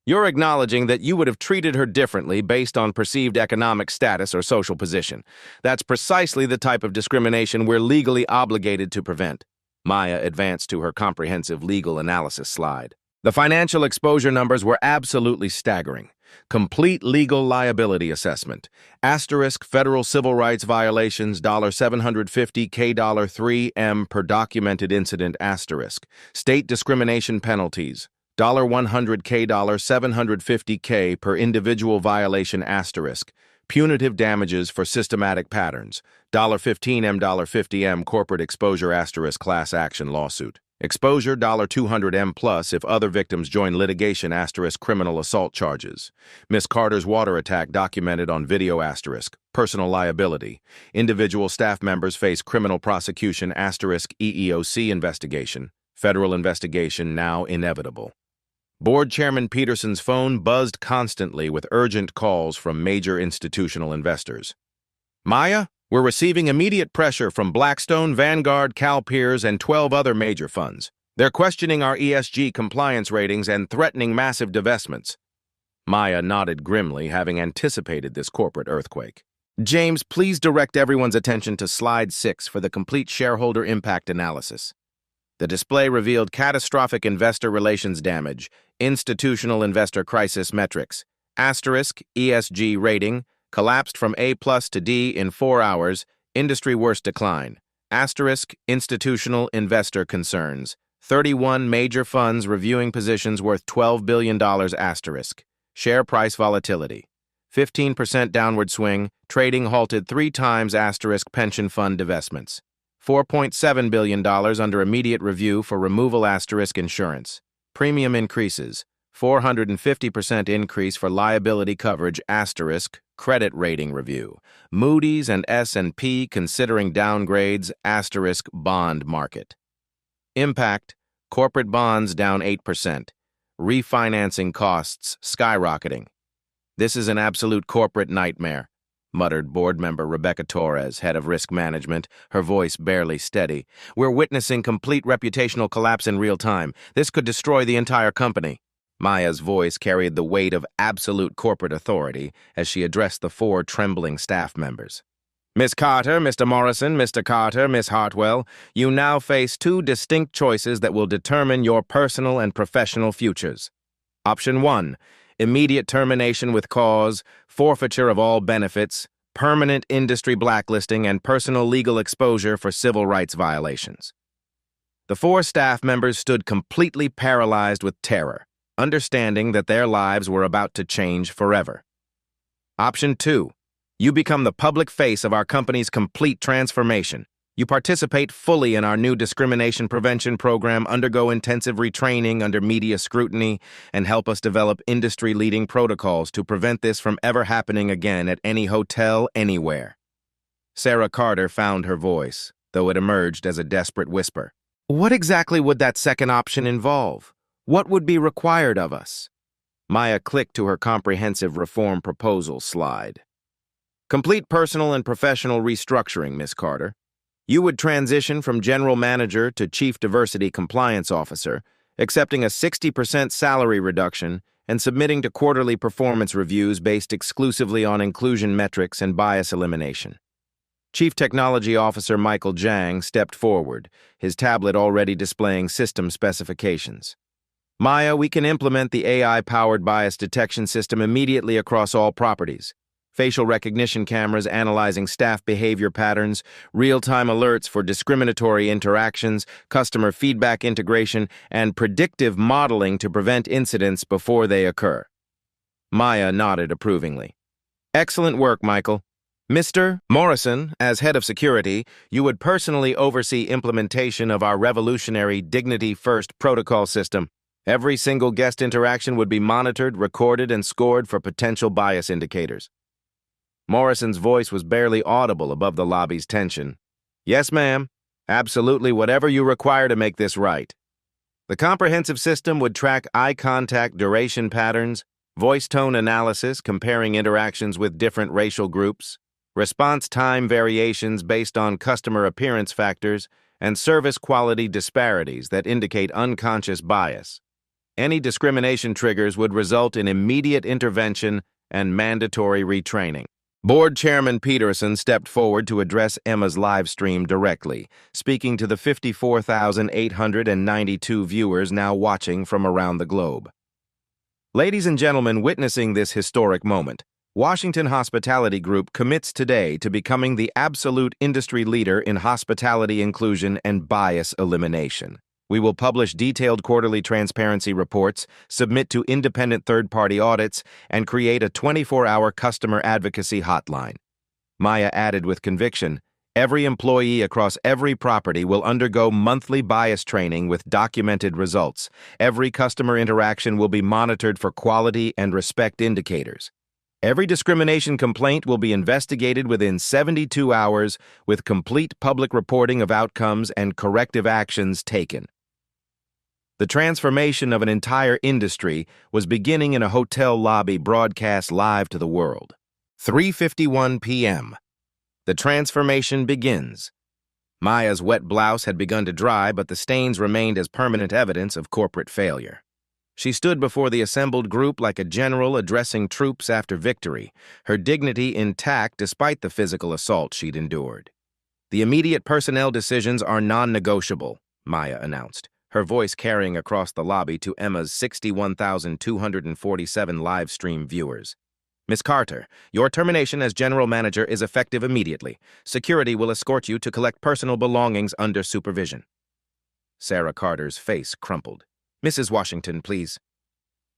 You're acknowledging that you would have treated her differently based on perceived economic status or social position. That's precisely the type of discrimination we're legally obligated to prevent." Maya advanced to her comprehensive legal analysis slide. The financial exposure numbers were absolutely staggering. Complete legal liability assessment. Asterisk federal civil rights violations $750K $3M per documented incident asterisk. State discrimination penalties $100K $750K per individual violation asterisk. Punitive damages for systematic patterns $15M $50M corporate exposure asterisk class action lawsuit. Exposure $200M plus if other victims join litigation asterisk criminal assault charges. Miss Carter's water attack documented on video asterisk personal liability. Individual staff members face criminal prosecution asterisk EEOC investigation. Federal investigation now inevitable. Board Chairman Peterson's phone buzzed constantly with urgent calls from major institutional investors. "Maya, we're receiving immediate pressure from Blackstone, Vanguard, CalPERS, and 12 other major funds. They're questioning our ESG compliance ratings and threatening massive divestments." Maya nodded grimly, having anticipated this corporate earthquake. "James, please direct everyone's attention to Slide 6 for the complete shareholder impact analysis." The display revealed catastrophic investor relations damage, institutional investor crisis metrics, asterisk ESG rating, collapsed from A+ to D in 4 hours, industry worst decline, asterisk institutional investor concerns, 31 major funds reviewing positions worth $12 billion asterisk, share price volatility, 15% downward swing, trading halted 3 times asterisk pension fund divestments, $4.7 billion under immediate review for removal asterisk insurance, premium increases, 450% increase for liability coverage asterisk credit rating review, Moody's and S&P considering downgrades asterisk bond market. Impact, corporate bonds down 8%, refinancing costs skyrocketing. "This is an absolute corporate nightmare," muttered board member Rebecca Torres, head of risk management, her voice barely steady. "We're witnessing complete reputational collapse in real time. This could destroy the entire company." Maya's voice carried the weight of absolute corporate authority as she addressed the 4 trembling staff members. "Miss Carter, Mr. Morrison, Mr. Carter, Miss Hartwell, you now face 2 distinct choices that will determine your personal and professional futures. Option 1, immediate termination with cause, forfeiture of all benefits, permanent industry blacklisting, and personal legal exposure for civil rights violations." The 4 staff members stood completely paralyzed with terror, understanding that their lives were about to change forever. Option 2, you become the public face of our company's complete transformation. You participate fully in our new discrimination prevention program, undergo intensive retraining under media scrutiny, and help us develop industry-leading protocols to prevent this from ever happening again at any hotel anywhere. Sarah Carter found her voice, though it emerged as a desperate whisper. "What exactly would that second option involve? What would be required of us? Maya clicked to her comprehensive reform proposal slide. Complete personal and professional restructuring, Miss Carter. You would transition from general manager to chief diversity compliance officer, accepting a 60% salary reduction and submitting to quarterly performance reviews based exclusively on inclusion metrics and bias elimination. Chief Technology Officer Michael Jang stepped forward, his tablet already displaying system specifications. Maya, we can implement the AI-powered bias detection system immediately across all properties. Facial recognition cameras analyzing staff behavior patterns, real-time alerts for discriminatory interactions, customer feedback integration, and predictive modeling to prevent incidents before they occur. Maya nodded approvingly. Excellent work, Michael. Mr. Morrison, as head of security, you would personally oversee implementation of our revolutionary Dignity First protocol system. Every single guest interaction would be monitored, recorded, and scored for potential bias indicators. Morrison's voice was barely audible above the lobby's tension. Yes, ma'am. Absolutely whatever you require to make this right. The comprehensive system would track eye contact duration patterns, voice tone analysis comparing interactions with different racial groups, response time variations based on customer appearance factors, and service quality disparities that indicate unconscious bias. Any discrimination triggers would result in immediate intervention and mandatory retraining. Board Chairman Peterson stepped forward to address Emma's live stream directly, speaking to the 54,892 viewers now watching from around the globe. Ladies and gentlemen, witnessing this historic moment, Washington Hospitality Group commits today to becoming the absolute industry leader in hospitality inclusion and bias elimination. We will publish detailed quarterly transparency reports, submit to independent third-party audits, and create a 24-hour customer advocacy hotline. Maya added with conviction, every employee across every property will undergo monthly bias training with documented results. Every customer interaction will be monitored for quality and respect indicators. Every discrimination complaint will be investigated within 72 hours with complete public reporting of outcomes and corrective actions taken. The transformation of an entire industry was beginning in a hotel lobby broadcast live to the world. 3:51 p.m. The transformation begins. Maya's wet blouse had begun to dry, but the stains remained as permanent evidence of corporate failure. She stood before the assembled group like a general addressing troops after victory, her dignity intact despite the physical assault she'd endured. The immediate personnel decisions are non-negotiable, Maya announced, her voice carrying across the lobby to Emma's 61,247 live stream viewers. Miss Carter, your termination as general manager is effective immediately. Security will escort you to collect personal belongings under supervision. Sarah Carter's face crumpled. Mrs. Washington, please.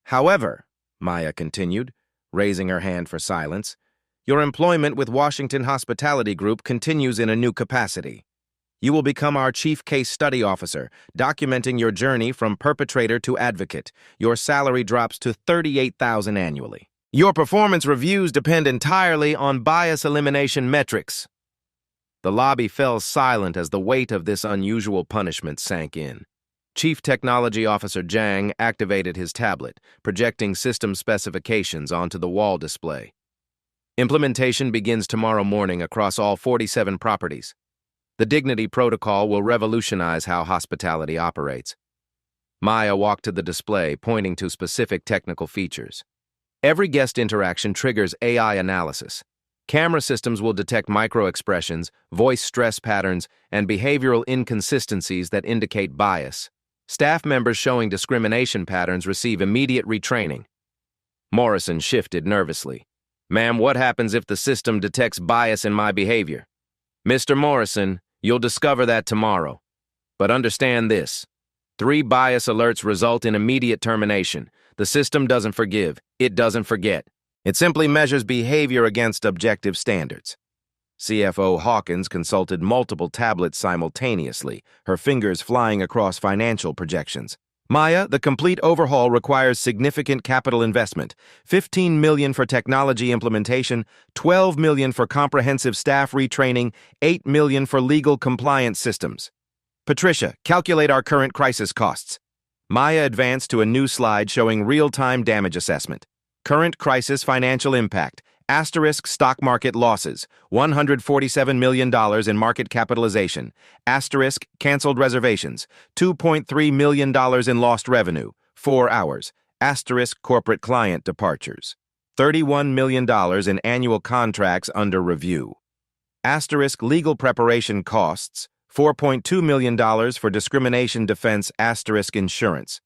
However, Maya continued, raising her hand for silence, your employment with Washington Hospitality Group continues in a new capacity. You will become our chief case study officer, documenting your journey from perpetrator to advocate. Your salary drops to $38,000 annually. Your performance reviews depend entirely on bias elimination metrics. The lobby fell silent as the weight of this unusual punishment sank in. Chief Technology Officer Jang activated his tablet, projecting system specifications onto the wall display. Implementation begins tomorrow morning across all 47 properties. The Dignity Protocol will revolutionize how hospitality operates. Maya walked to the display, pointing to specific technical features. Every guest interaction triggers AI analysis. Camera systems will detect micro-expressions, voice stress patterns, and behavioral inconsistencies that indicate bias. Staff members showing discrimination patterns receive immediate retraining. Morrison shifted nervously. Ma'am, what happens if the system detects bias in my behavior? Mr. Morrison, you'll discover that tomorrow. But understand this. 3 bias alerts result in immediate termination. The system doesn't forgive. It doesn't forget. It simply measures behavior against objective standards. CFO Hawkins consulted multiple tablets simultaneously, her fingers flying across financial projections. Maya, the complete overhaul requires significant capital investment. $15 million for technology implementation, $12 million for comprehensive staff retraining, $8 million for legal compliance systems. Patricia, calculate our current crisis costs. Maya advanced to a new slide showing real-time damage assessment. Current crisis financial impact. Asterisk stock market losses. $147 million in market capitalization. Asterisk canceled reservations. $2.3 million in lost revenue. 4 hours. Asterisk corporate client departures. $31 million in annual contracts under review. Asterisk legal preparation costs. $4.2 million for discrimination defense asterisk insurance.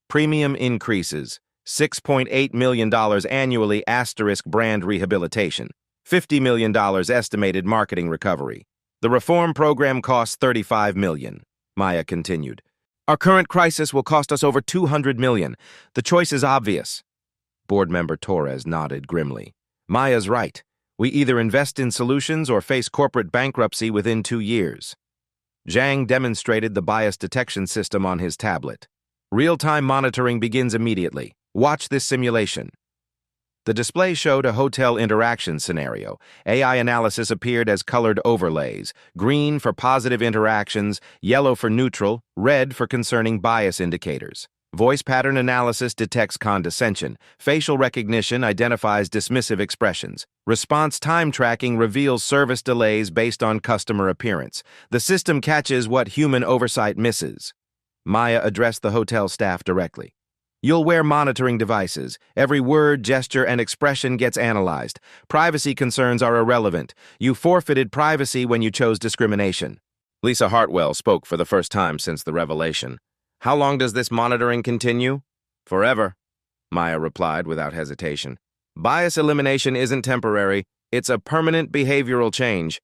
Premium increases. $6.8 million annually asterisk brand rehabilitation. $50 million estimated marketing recovery. The reform program costs $35 million. Maya continued. Our current crisis will cost us over $200 million. The choice is obvious. Board member Torres nodded grimly. Maya's right. We either invest in solutions or face corporate bankruptcy within 2 years. Zhang demonstrated the bias detection system on his tablet. Real-time monitoring begins immediately. Watch this simulation. The display showed a hotel interaction scenario. AI analysis appeared as colored overlays: green for positive interactions, yellow for neutral, red for concerning bias indicators. Voice pattern analysis detects condescension. Facial recognition identifies dismissive expressions. Response time tracking reveals service delays based on customer appearance. The system catches what human oversight misses. Maya addressed the hotel staff directly. You'll wear monitoring devices. Every word, gesture, and expression gets analyzed. Privacy concerns are irrelevant. You forfeited privacy when you chose discrimination. Lisa Hartwell spoke for the first time since the revelation. How long does this monitoring continue? Forever, Maya replied without hesitation. Bias elimination isn't temporary. It's a permanent behavioral change.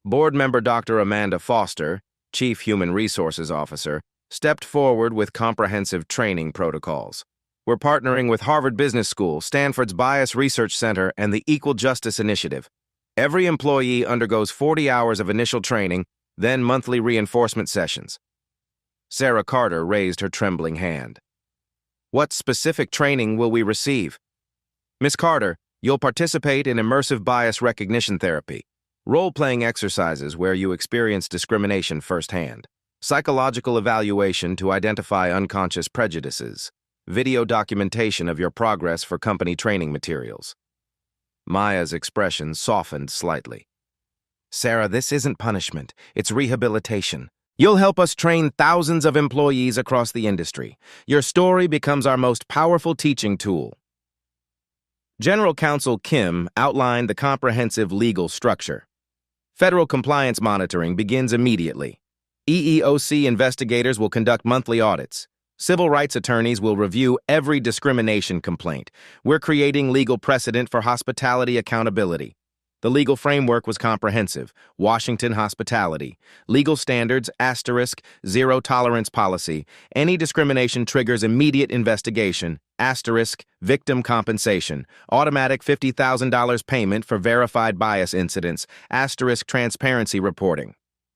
Board member Dr. Amanda Foster, Chief Human Resources Officer, stepped forward with comprehensive training protocols. We're partnering with Harvard Business School, Stanford's Bias Research Center, and the Equal Justice Initiative. Every employee undergoes 40 hours of initial training, then monthly reinforcement sessions. Sarah Carter raised her trembling hand. What specific training will we receive? Miss Carter, you'll participate in immersive bias recognition therapy, role-playing exercises where you experience discrimination firsthand, psychological evaluation to identify unconscious prejudices, video documentation of your progress for company training materials. Maya's expression softened slightly. Sarah, this isn't punishment, it's rehabilitation. You'll help us train thousands of employees across the industry. Your story becomes our most powerful teaching tool. General Counsel Kim outlined the comprehensive legal structure. Federal compliance monitoring begins immediately. EEOC investigators will conduct monthly audits. Civil rights attorneys will review every discrimination complaint. We're creating legal precedent for hospitality accountability. The legal framework was comprehensive. Washington hospitality. Legal standards, asterisk, zero tolerance policy. Any discrimination triggers immediate investigation, asterisk, victim compensation. Automatic $50,000 payment for verified bias incidents, asterisk, transparency reporting.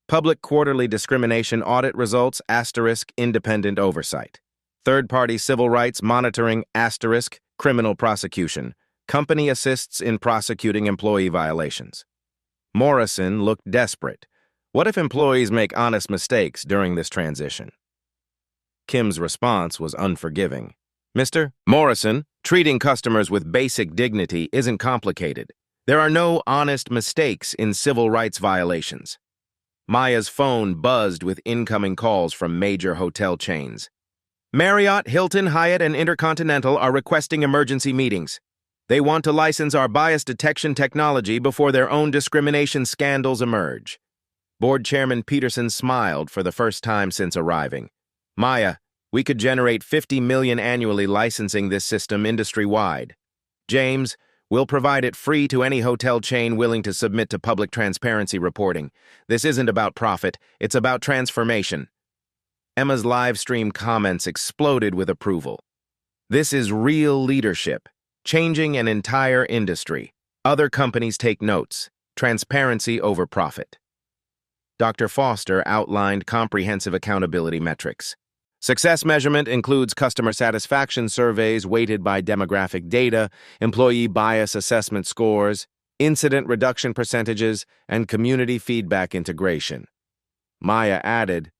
Public quarterly discrimination audit results, asterisk, independent oversight. Third-party civil rights monitoring, asterisk, criminal prosecution. Company assists in prosecuting employee violations. Morrison looked desperate. What if employees make honest mistakes during this transition? Kim's response was unforgiving. Mr. Morrison, treating customers with basic dignity isn't complicated. There are no honest mistakes in civil rights violations. Maya's phone buzzed with incoming calls from major hotel chains. Marriott, Hilton, Hyatt, and Intercontinental are requesting emergency meetings. They want to license our bias detection technology before their own discrimination scandals emerge. Board Chairman Peterson smiled for the first time since arriving. Maya, we could generate $50 million annually licensing this system industry-wide. James, we'll provide it free to any hotel chain willing to submit to public transparency reporting. This isn't about profit, it's about transformation. Emma's live stream comments exploded with approval. This is real leadership. Changing an entire industry. Other companies take notes. Transparency over profit. Dr. Foster outlined comprehensive accountability metrics. Success measurement includes customer satisfaction surveys weighted by demographic data, employee bias assessment scores, incident reduction percentages, and community feedback integration. Maya added,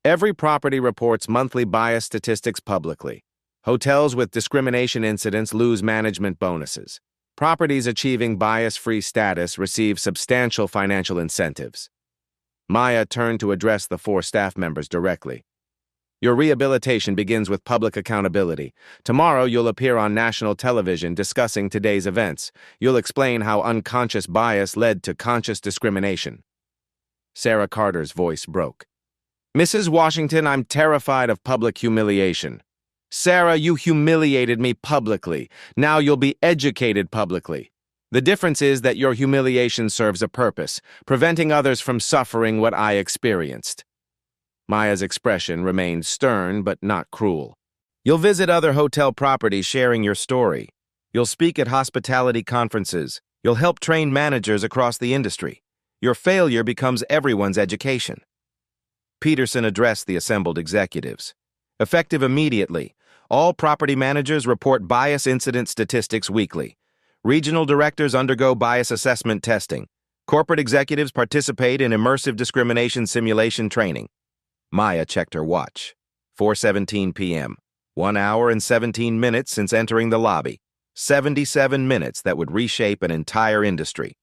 Every property reports monthly bias statistics publicly. Hotels with discrimination incidents lose management bonuses. Properties achieving bias-free status receive substantial financial incentives. Maya turned to address the 4 staff members directly. Your rehabilitation begins with public accountability. Tomorrow, you'll appear on national television discussing today's events. You'll explain how unconscious bias led to conscious discrimination. Sarah Carter's voice broke. Mrs. Washington, I'm terrified of public humiliation. Sarah, you humiliated me publicly. Now you'll be educated publicly. The difference is that your humiliation serves a purpose, preventing others from suffering what I experienced. Maya's expression remained stern but not cruel. You'll visit other hotel properties sharing your story. You'll speak at hospitality conferences. You'll help train managers across the industry. Your failure becomes everyone's education. Peterson addressed the assembled executives. Effective immediately, all property managers report bias incident statistics weekly. Regional directors undergo bias assessment testing. Corporate executives participate in immersive discrimination simulation training. Maya checked her watch. 4:17 p.m. 1 hour and 17 minutes since entering the lobby. 77 minutes that would reshape an entire industry.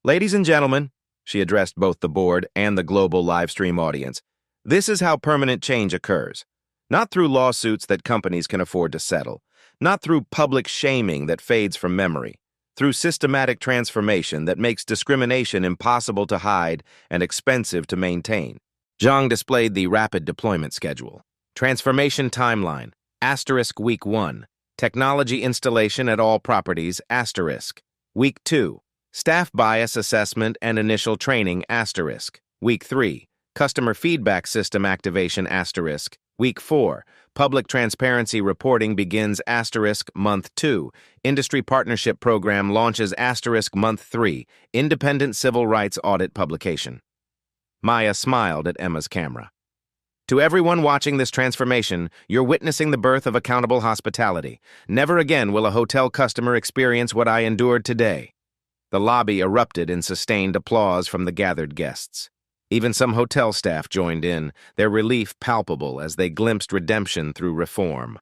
Ladies and gentlemen, she addressed both the board and the global live stream audience, this is how permanent change occurs. Not through lawsuits that companies can afford to settle. Not through public shaming that fades from memory. Through systematic transformation that makes discrimination impossible to hide and expensive to maintain. Zhang displayed the rapid deployment schedule. Transformation timeline, * week 1. Technology installation at all properties, *. Week 2. Staff bias assessment and initial training, *. Week 3. Customer feedback system activation, *. Week 4. Public transparency reporting begins, * month 2. Industry partnership program launches, * month 3. Independent civil rights audit publication. Maya smiled at Emma's camera. To everyone watching this transformation, you're witnessing the birth of accountable hospitality. Never again will a hotel customer experience what I endured today. The lobby erupted in sustained applause from the gathered guests. Even some hotel staff joined in, their relief palpable as they glimpsed redemption through reform.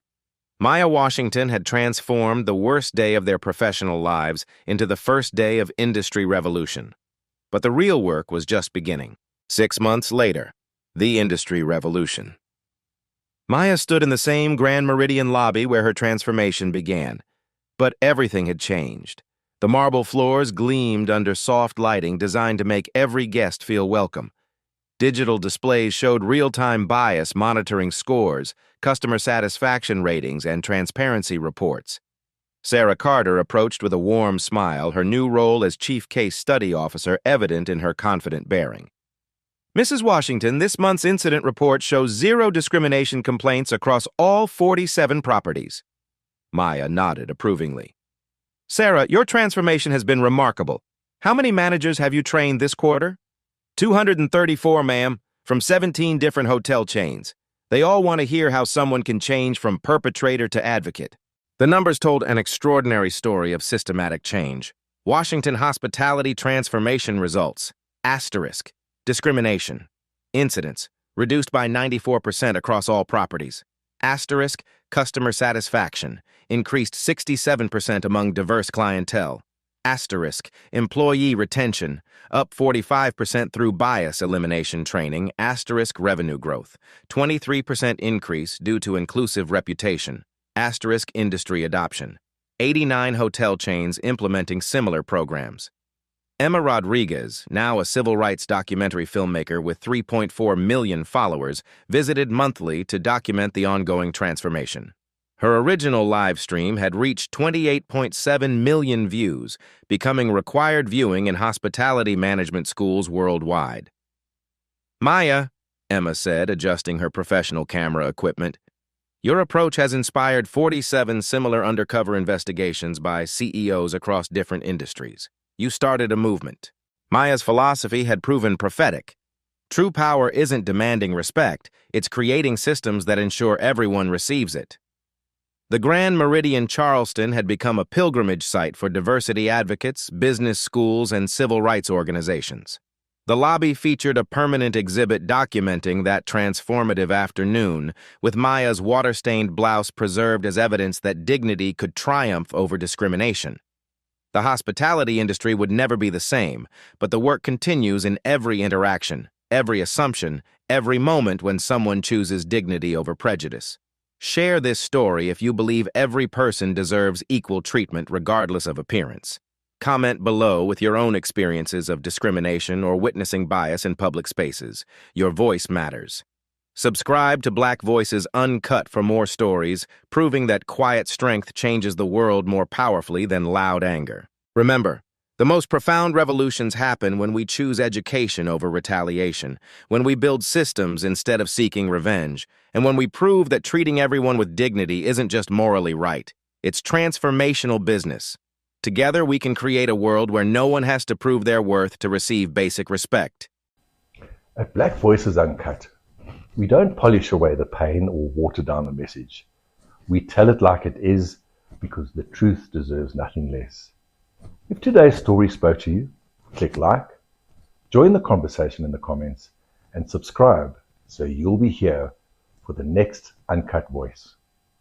Maya Washington had transformed the worst day of their professional lives into the first day of industry revolution. But the real work was just beginning. 6 months later, the industry revolution. Maya stood in the same Grand Meridian lobby where her transformation began. But everything had changed. The marble floors gleamed under soft lighting designed to make every guest feel welcome. Digital displays showed real-time bias monitoring scores, customer satisfaction ratings, and transparency reports. Sarah Carter approached with a warm smile, her new role as Chief Case Study Officer evident in her confident bearing. Mrs. Washington, this month's incident report shows 0 discrimination complaints across all 47 properties. Maya nodded approvingly. Sarah, your transformation has been remarkable. How many managers have you trained this quarter? 234, ma'am, from 17 different hotel chains. They all want to hear how someone can change from perpetrator to advocate. The numbers told an extraordinary story of systematic change. Washington hospitality transformation results. * Discrimination. Incidents, reduced by 94% across all properties. * Customer satisfaction, increased 67% among diverse clientele. * Employee retention, up 45% through bias elimination training. * Revenue growth, 23% increase due to inclusive reputation. * Industry adoption, 89 hotel chains implementing similar programs. Emma Rodriguez, now a civil rights documentary filmmaker with 3.4 million followers, visited monthly to document the ongoing transformation. Her original live stream had reached 28.7 million views, becoming required viewing in hospitality management schools worldwide. Maya, Emma said, adjusting her professional camera equipment, your approach has inspired 47 similar undercover investigations by CEOs across different industries. You started a movement. Maya's philosophy had proven prophetic. True power isn't demanding respect, it's creating systems that ensure everyone receives it. The Grand Meridian Charleston had become a pilgrimage site for diversity advocates, business schools, and civil rights organizations. The lobby featured a permanent exhibit documenting that transformative afternoon, with Maya's water-stained blouse preserved as evidence that dignity could triumph over discrimination. The hospitality industry would never be the same, but the work continues in every interaction, every assumption, every moment when someone chooses dignity over prejudice. Share this story if you believe every person deserves equal treatment regardless of appearance. Comment below with your own experiences of discrimination or witnessing bias in public spaces. Your voice matters. Subscribe to Black Voices Uncut for more stories, proving that quiet strength changes the world more powerfully than loud anger. Remember, the most profound revolutions happen when we choose education over retaliation, when we build systems instead of seeking revenge, and when we prove that treating everyone with dignity isn't just morally right, it's transformational business. Together, we can create a world where no one has to prove their worth to receive basic respect. At Black Voices Uncut, we don't polish away the pain or water down the message. We tell it like it is because the truth deserves nothing less. If today's story spoke to you, click like, join the conversation in the comments, and subscribe so you'll be here for the next Uncut Voice.